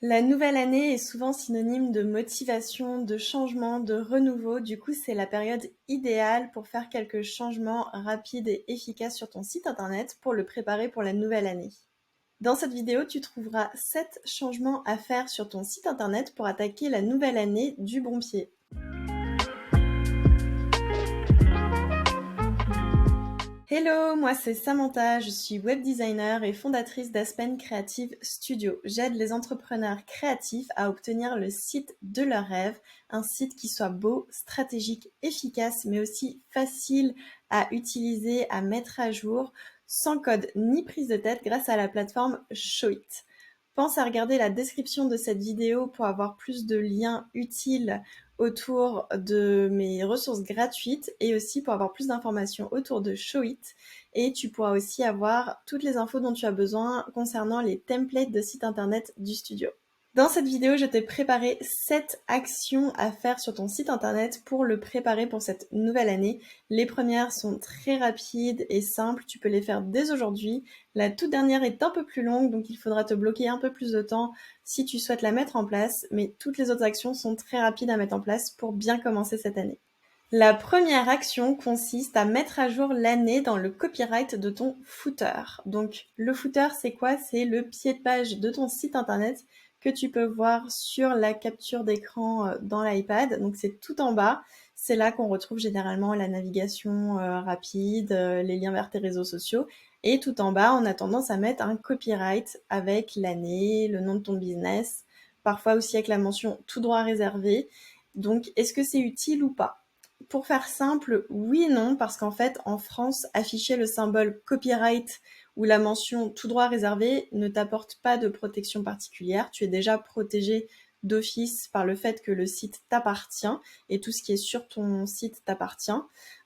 La nouvelle année est souvent synonyme de motivation, de changement, de renouveau. Du coup, c'est la période idéale pour faire quelques changements rapides et efficaces sur ton site internet pour le préparer pour la nouvelle année. Dans cette vidéo, tu trouveras 7 changements à faire sur ton site internet pour attaquer la nouvelle année du bon pied. Hello, moi c'est Samantha, je suis web designer et fondatrice d'Aspen Creative Studio. J'aide les entrepreneurs créatifs à obtenir le site de leurs rêves, un site qui soit beau, stratégique, efficace, mais aussi facile à utiliser, à mettre à jour, sans code ni prise de tête grâce à la plateforme Showit. Pense à regarder la description de cette vidéo pour avoir plus de liens utiles autour de mes ressources gratuites et aussi pour avoir plus d'informations autour de Showit. Et tu pourras aussi avoir toutes les infos dont tu as besoin concernant les templates de site internet du studio. Dans cette vidéo, je t'ai préparé 7 actions à faire sur ton site internet pour le préparer pour cette nouvelle année. Les premières sont très rapides et simples, tu peux les faire dès aujourd'hui. La toute dernière est un peu plus longue, donc il faudra te bloquer un peu plus de temps si tu souhaites la mettre en place, mais toutes les autres actions sont très rapides à mettre en place pour bien commencer cette année. La première action consiste à mettre à jour l'année dans le copyright de ton footer. Donc le footer, c'est quoi? C'est le pied de page de ton site internet que tu peux voir sur la capture d'écran dans l'iPad. Donc c'est tout en bas. C'est là qu'on retrouve généralement la navigation rapide, les liens vers tes réseaux sociaux. Et tout en bas, on a tendance à mettre un copyright avec l'année, le nom de ton business, parfois aussi avec la mention tout droit réservé. Donc est-ce que c'est utile ou pas? Pour faire simple, oui et non, parce qu'en fait, en France, afficher le symbole copyright ou la mention tout droit réservé ne t'apporte pas de protection particulière. Tu es déjà protégé d'office par le fait que le site t'appartient et tout ce qui est sur ton site t'appartient.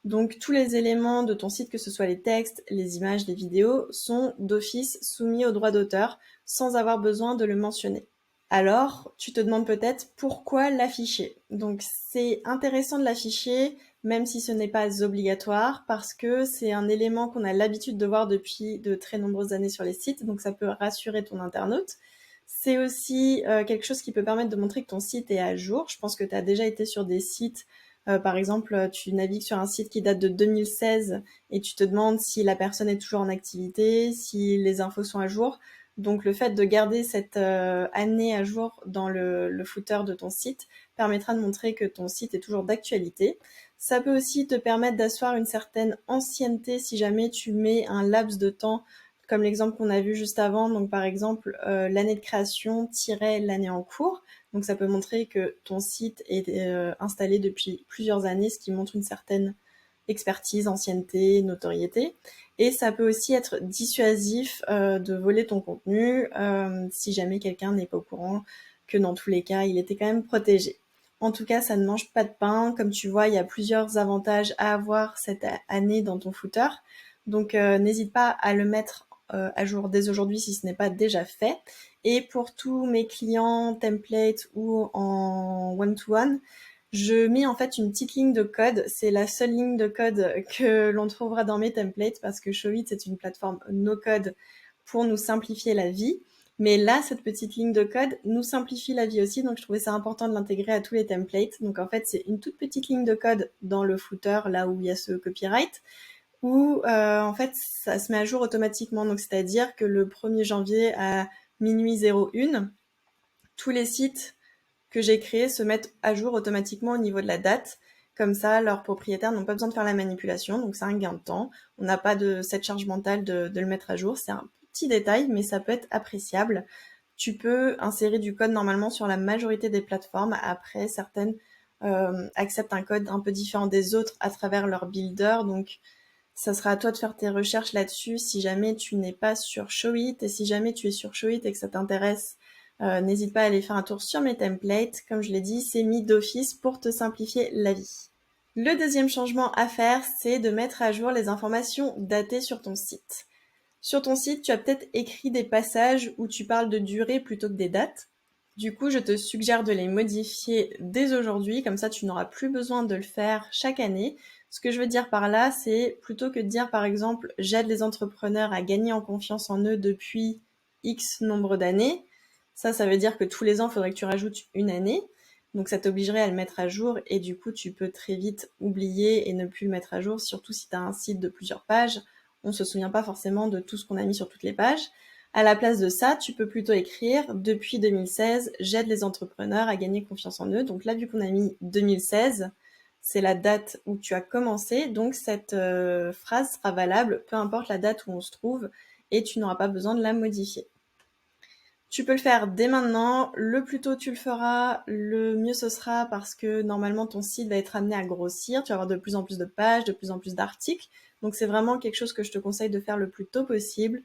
Donc tous les éléments de ton site, que ce soit les textes, les images, les vidéos, sont d'office soumis aux droits d'auteur sans avoir besoin de le mentionner. Alors, tu te demandes peut-être pourquoi l'afficher. Donc, c'est intéressant de l'afficher, même si ce n'est pas obligatoire, parce que c'est un élément qu'on a l'habitude de voir depuis de très nombreuses années sur les sites, donc ça peut rassurer ton internaute. C'est aussi quelque chose qui peut permettre de montrer que ton site est à jour. Je pense que tu as déjà été sur des sites, par exemple, tu navigues sur un site qui date de 2016 et tu te demandes si la personne est toujours en activité, si les infos sont à jour. Donc le fait de garder cette année à jour dans le footer de ton site permettra de montrer que ton site est toujours d'actualité. Ça peut aussi te permettre d'asseoir une certaine ancienneté si jamais tu mets un laps de temps, comme l'exemple qu'on a vu juste avant. Donc par exemple, l'année de création tiret l'année en cours. Donc ça peut montrer que ton site est installé depuis plusieurs années, ce qui montre une certaine expertise, ancienneté, notoriété. Et ça peut aussi être dissuasif de voler ton contenu si jamais quelqu'un n'est pas au courant que dans tous les cas, il était quand même protégé. En tout cas, ça ne mange pas de pain. Comme tu vois, il y a plusieurs avantages à avoir cette année dans ton footer. Donc, n'hésite pas à le mettre à jour dès aujourd'hui si ce n'est pas déjà fait. Et pour tous mes clients template ou en one-to-one, je mets en fait une petite ligne de code. C'est la seule ligne de code que l'on trouvera dans mes templates parce que Showit, c'est une plateforme no-code pour nous simplifier la vie. Mais là, cette petite ligne de code nous simplifie la vie aussi, donc je trouvais ça important de l'intégrer à tous les templates. Donc en fait, c'est une toute petite ligne de code dans le footer, là où il y a ce copyright, où en fait, ça se met à jour automatiquement. Donc c'est-à-dire que le 1er janvier à minuit 01, tous les sites que j'ai créés se mettent à jour automatiquement au niveau de la date. Comme ça, leurs propriétaires n'ont pas besoin de faire la manipulation, donc c'est un gain de temps. On n'a pas de cette charge mentale de le mettre à jour. C'est un petit détail, mais ça peut être appréciable. Tu peux insérer du code normalement sur la majorité des plateformes. Après, certaines acceptent un code un peu différent des autres à travers leur builder. Donc, ça sera à toi de faire tes recherches là-dessus si jamais tu n'es pas sur Showit. Et si jamais tu es sur Showit et que ça t'intéresse, n'hésite pas à aller faire un tour sur mes templates. Comme je l'ai dit, c'est mis d'office pour te simplifier la vie. Le deuxième changement à faire, c'est de mettre à jour les informations datées sur ton site. Sur ton site, tu as peut-être écrit des passages où tu parles de durée plutôt que des dates. Du coup, je te suggère de les modifier dès aujourd'hui, comme ça tu n'auras plus besoin de le faire chaque année. Ce que je veux dire par là, c'est plutôt que de dire par exemple j'aide les entrepreneurs à gagner en confiance en eux depuis X nombre d'années, Ça veut dire que tous les ans, il faudrait que tu rajoutes une année. Donc ça t'obligerait à le mettre à jour et du coup, tu peux très vite oublier et ne plus le mettre à jour, surtout si tu as un site de plusieurs pages. On se souvient pas forcément de tout ce qu'on a mis sur toutes les pages. À la place de ça, tu peux plutôt écrire depuis 2016, j'aide les entrepreneurs à gagner confiance en eux. Donc là, vu qu'on a mis 2016, c'est la date où tu as commencé. Donc cette phrase sera valable, peu importe la date où on se trouve, et tu n'auras pas besoin de la modifier. Tu peux le faire dès maintenant. Le plus tôt tu le feras, le mieux ce sera parce que normalement ton site va être amené à grossir. Tu vas avoir de plus en plus de pages, de plus en plus d'articles. Donc c'est vraiment quelque chose que je te conseille de faire le plus tôt possible.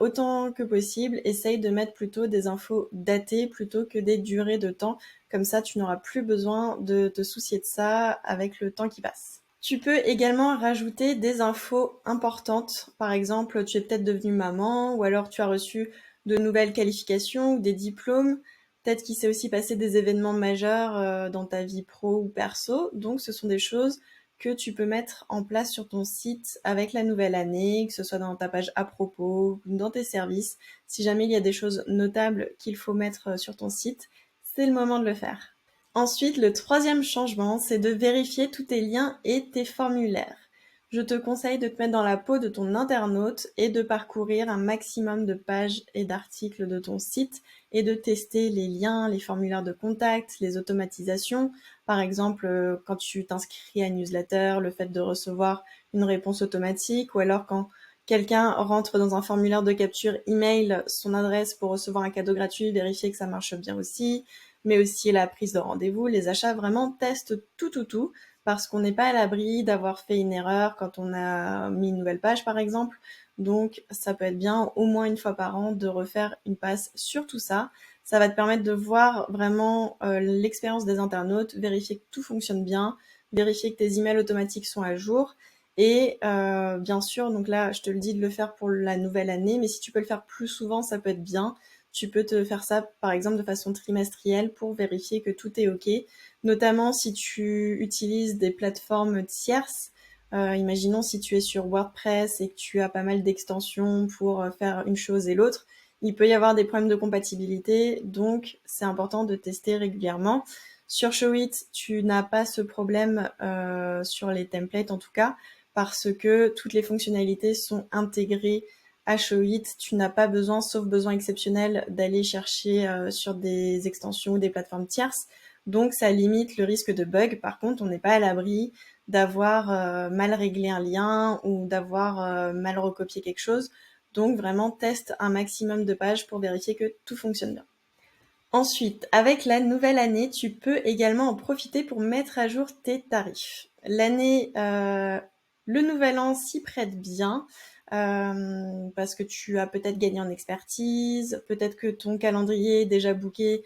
Autant que possible, essaye de mettre plutôt des infos datées plutôt que des durées de temps. Comme ça, tu n'auras plus besoin de te soucier de ça avec le temps qui passe. Tu peux également rajouter des infos importantes. Par exemple, tu es peut-être devenue maman ou alors tu as reçu de nouvelles qualifications ou des diplômes. Peut-être qu'il s'est aussi passé des événements majeurs dans ta vie pro ou perso. Donc, ce sont des choses que tu peux mettre en place sur ton site avec la nouvelle année, que ce soit dans ta page à propos, dans tes services. Si jamais il y a des choses notables qu'il faut mettre sur ton site, c'est le moment de le faire. Ensuite, le troisième changement, c'est de vérifier tous tes liens et tes formulaires. Je te conseille de te mettre dans la peau de ton internaute et de parcourir un maximum de pages et d'articles de ton site et de tester les liens, les formulaires de contact, les automatisations. Par exemple, quand tu t'inscris à une newsletter, le fait de recevoir une réponse automatique ou alors quand quelqu'un rentre dans un formulaire de capture email son adresse pour recevoir un cadeau gratuit, vérifier que ça marche bien aussi, mais aussi la prise de rendez-vous, les achats, vraiment teste tout, parce qu'on n'est pas à l'abri d'avoir fait une erreur quand on a mis une nouvelle page, par exemple. Donc, ça peut être bien au moins une fois par an de refaire une passe sur tout ça. Ça va te permettre de voir vraiment l'expérience des internautes, vérifier que tout fonctionne bien, vérifier que tes emails automatiques sont à jour. Et bien sûr, donc là, je te le dis de le faire pour la nouvelle année, mais si tu peux le faire plus souvent, ça peut être bien. Tu peux te faire ça, par exemple, de façon trimestrielle pour vérifier que tout est OK, notamment si tu utilises des plateformes tierces. Imaginons si tu es sur WordPress et que tu as pas mal d'extensions pour faire une chose et l'autre, il peut y avoir des problèmes de compatibilité, donc c'est important de tester régulièrement. Sur Showit, tu n'as pas ce problème sur les templates en tout cas, parce que toutes les fonctionnalités sont intégrées à Showit. Tu n'as pas besoin, sauf besoin exceptionnel, d'aller chercher sur des extensions ou des plateformes tierces. Donc ça limite le risque de bug. Par contre, on n'est pas à l'abri d'avoir mal réglé un lien ou d'avoir mal recopié quelque chose. Donc vraiment, teste un maximum de pages pour vérifier que tout fonctionne bien. Ensuite, avec la nouvelle année, tu peux également en profiter pour mettre à jour tes tarifs. Le nouvel an s'y prête bien parce que tu as peut-être gagné en expertise, peut-être que ton calendrier est déjà booké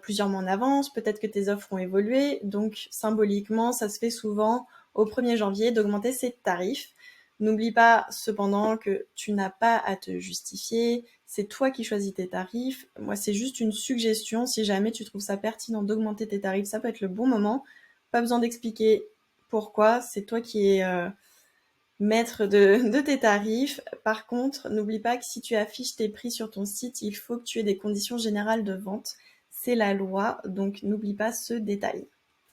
plusieurs mois en avance, peut-être que tes offres ont évolué. Donc symboliquement, ça se fait souvent au 1er janvier d'augmenter ses tarifs. N'oublie pas cependant que tu n'as pas à te justifier, c'est toi qui choisis tes tarifs. Moi, c'est juste une suggestion. Si jamais tu trouves ça pertinent d'augmenter tes tarifs, ça peut être le bon moment. Pas besoin d'expliquer pourquoi, c'est toi qui es maître de tes tarifs. Par contre, n'oublie pas que si tu affiches tes prix sur ton site, il faut que tu aies des conditions générales de vente. C'est la loi, donc n'oublie pas ce détail.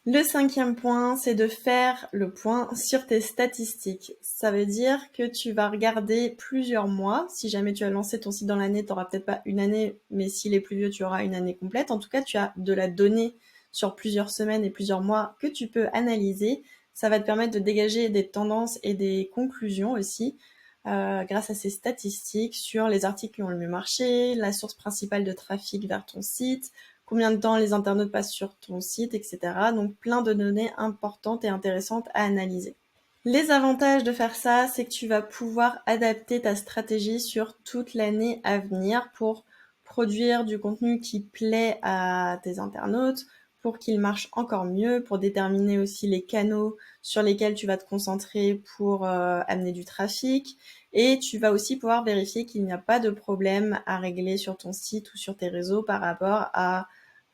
Le 5e point, c'est de faire le point sur tes statistiques. Ça veut dire que tu vas regarder plusieurs mois. Si jamais tu as lancé ton site dans l'année, tu n'auras peut-être pas une année, mais s'il est plus vieux, tu auras une année complète. En tout cas, tu as de la donnée sur plusieurs semaines et plusieurs mois que tu peux analyser. Ça va te permettre de dégager des tendances et des conclusions aussi grâce à ces statistiques sur les articles qui ont le mieux marché, la source principale de trafic vers ton site, combien de temps les internautes passent sur ton site, etc. Donc plein de données importantes et intéressantes à analyser. Les avantages de faire ça, c'est que tu vas pouvoir adapter ta stratégie sur toute l'année à venir pour produire du contenu qui plaît à tes internautes, pour qu'ils marchent encore mieux, pour déterminer aussi les canaux sur lesquels tu vas te concentrer pour amener du trafic. Et tu vas aussi pouvoir vérifier qu'il n'y a pas de problème à régler sur ton site ou sur tes réseaux par rapport à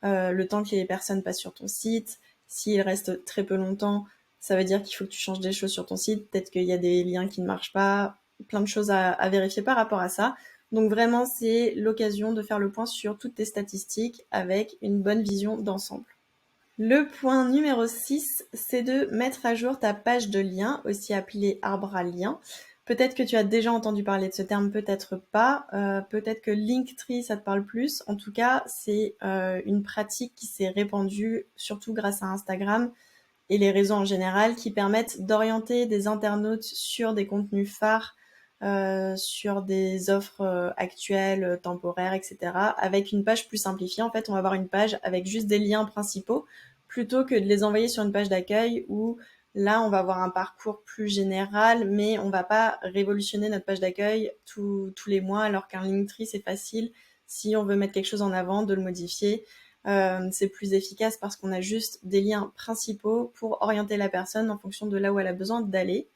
le temps que les personnes passent sur ton site. S'ils restent très peu longtemps, ça veut dire qu'il faut que tu changes des choses sur ton site. Peut-être qu'il y a des liens qui ne marchent pas, plein de choses à vérifier par rapport à ça. Donc vraiment, c'est l'occasion de faire le point sur toutes tes statistiques avec une bonne vision d'ensemble. Le point numéro 6, c'est de mettre à jour ta page de lien, aussi appelée arbre à liens. Peut-être que tu as déjà entendu parler de ce terme, peut-être pas. Peut-être que Linktree, ça te parle plus. En tout cas, c'est une pratique qui s'est répandue, surtout grâce à Instagram et les réseaux en général, qui permettent d'orienter des internautes sur des contenus phares, sur des offres actuelles, temporaires, etc. Avec une page plus simplifiée. En fait, on va avoir une page avec juste des liens principaux, plutôt que de les envoyer sur une page d'accueil où là, on va avoir un parcours plus général, mais on va pas révolutionner notre page d'accueil tous les mois, alors qu'un Linktree, c'est facile. Si on veut mettre quelque chose en avant, de le modifier. C'est plus efficace parce qu'on a juste des liens principaux pour orienter la personne en fonction de là où elle a besoin d'aller.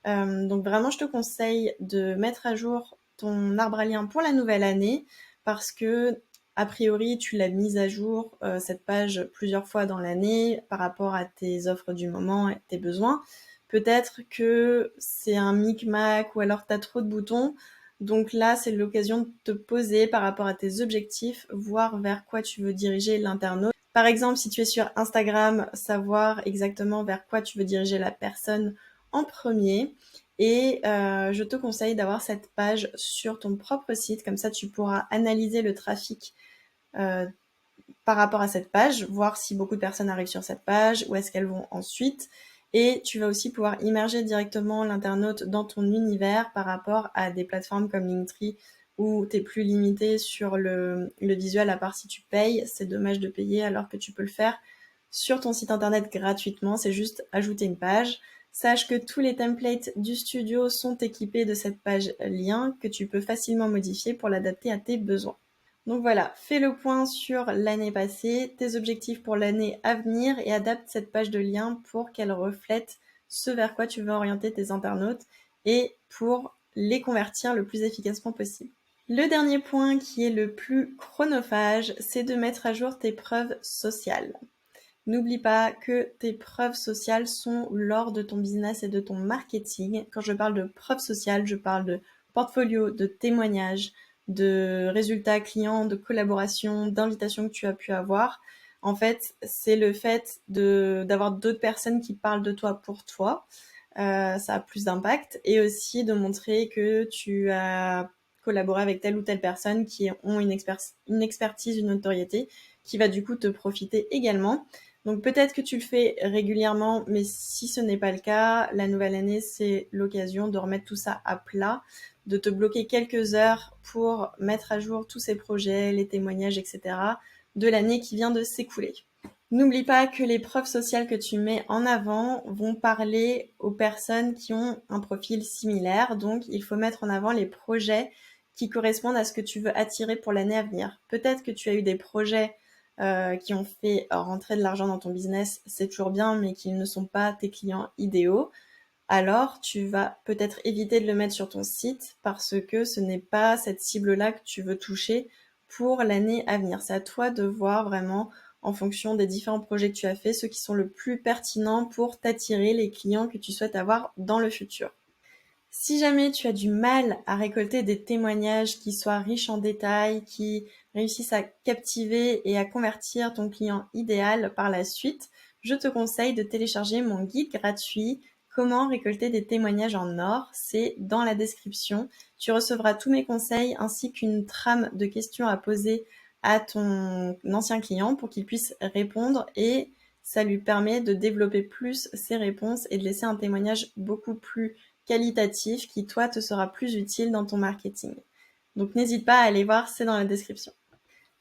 Donc vraiment, je te conseille de mettre à jour ton arbre à liens pour la nouvelle année parce que a priori, tu l'as mise à jour, cette page, plusieurs fois dans l'année par rapport à tes offres du moment et tes besoins. Peut-être que c'est un micmac ou alors tu as trop de boutons. Donc là, c'est l'occasion de te poser par rapport à tes objectifs, voir vers quoi tu veux diriger l'internaute. Par exemple, si tu es sur Instagram, savoir exactement vers quoi tu veux diriger la personne en premier. Et je te conseille d'avoir cette page sur ton propre site, comme ça tu pourras analyser le trafic par rapport à cette page, voir si beaucoup de personnes arrivent sur cette page, où est-ce qu'elles vont ensuite. Et tu vas aussi pouvoir immerger directement l'internaute dans ton univers par rapport à des plateformes comme Linktree où tu es plus limité sur le visuel, à part si tu payes. C'est dommage de payer alors que tu peux le faire sur ton site internet gratuitement. C'est juste ajouter une page. Sache que tous les templates du studio sont équipés de cette page lien que tu peux facilement modifier pour l'adapter à tes besoins. Donc voilà, fais le point sur l'année passée, tes objectifs pour l'année à venir et adapte cette page de lien pour qu'elle reflète ce vers quoi tu veux orienter tes internautes et pour les convertir le plus efficacement possible. Le dernier point qui est le plus chronophage, c'est de mettre à jour tes preuves sociales. N'oublie pas que tes preuves sociales sont l'or de ton business et de ton marketing. Quand je parle de preuves sociales, je parle de portfolio, de témoignages, de résultats clients, de collaborations, d'invitations que tu as pu avoir. En fait, c'est le fait d'avoir d'autres personnes qui parlent de toi pour toi. Ça a plus d'impact. Et aussi de montrer que tu as collaboré avec telle ou telle personne qui ont une expertise, une notoriété, qui va du coup te profiter également. Donc peut-être que tu le fais régulièrement, mais si ce n'est pas le cas, la nouvelle année, c'est l'occasion de remettre tout ça à plat, de te bloquer quelques heures pour mettre à jour tous ces projets, les témoignages, etc. de l'année qui vient de s'écouler. N'oublie pas que les preuves sociales que tu mets en avant vont parler aux personnes qui ont un profil similaire. Donc, il faut mettre en avant les projets qui correspondent à ce que tu veux attirer pour l'année à venir. Peut-être que tu as eu des projets qui ont fait rentrer de l'argent dans ton business, c'est toujours bien, mais qu'ils ne sont pas tes clients idéaux. Alors, tu vas peut-être éviter de le mettre sur ton site parce que ce n'est pas cette cible-là que tu veux toucher pour l'année à venir. C'est à toi de voir vraiment en fonction des différents projets que tu as fait, ceux qui sont le plus pertinents pour t'attirer les clients que tu souhaites avoir dans le futur. Si jamais tu as du mal à récolter des témoignages qui soient riches en détails, qui réussissent à captiver et à convertir ton client idéal par la suite, je te conseille de télécharger mon guide gratuit Comment récolter des témoignages en or. C'est dans la description. Tu recevras tous mes conseils ainsi qu'une trame de questions à poser à ton ancien client pour qu'il puisse répondre et ça lui permet de développer plus ses réponses et de laisser un témoignage beaucoup plus qualitatif qui, toi, te sera plus utile dans ton marketing. Donc n'hésite pas à aller voir, c'est dans la description.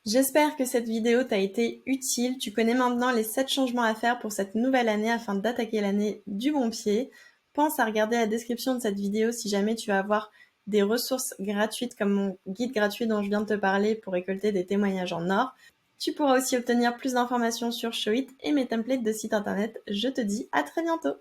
J'espère que cette vidéo t'a été utile. Tu connais maintenant les 7 changements à faire pour cette nouvelle année afin d'attaquer l'année du bon pied. Pense à regarder la description de cette vidéo si jamais tu vas avoir des ressources gratuites comme mon guide gratuit dont je viens de te parler pour récolter des témoignages en or. Tu pourras aussi obtenir plus d'informations sur Showit et mes templates de site internet. Je te dis à très bientôt.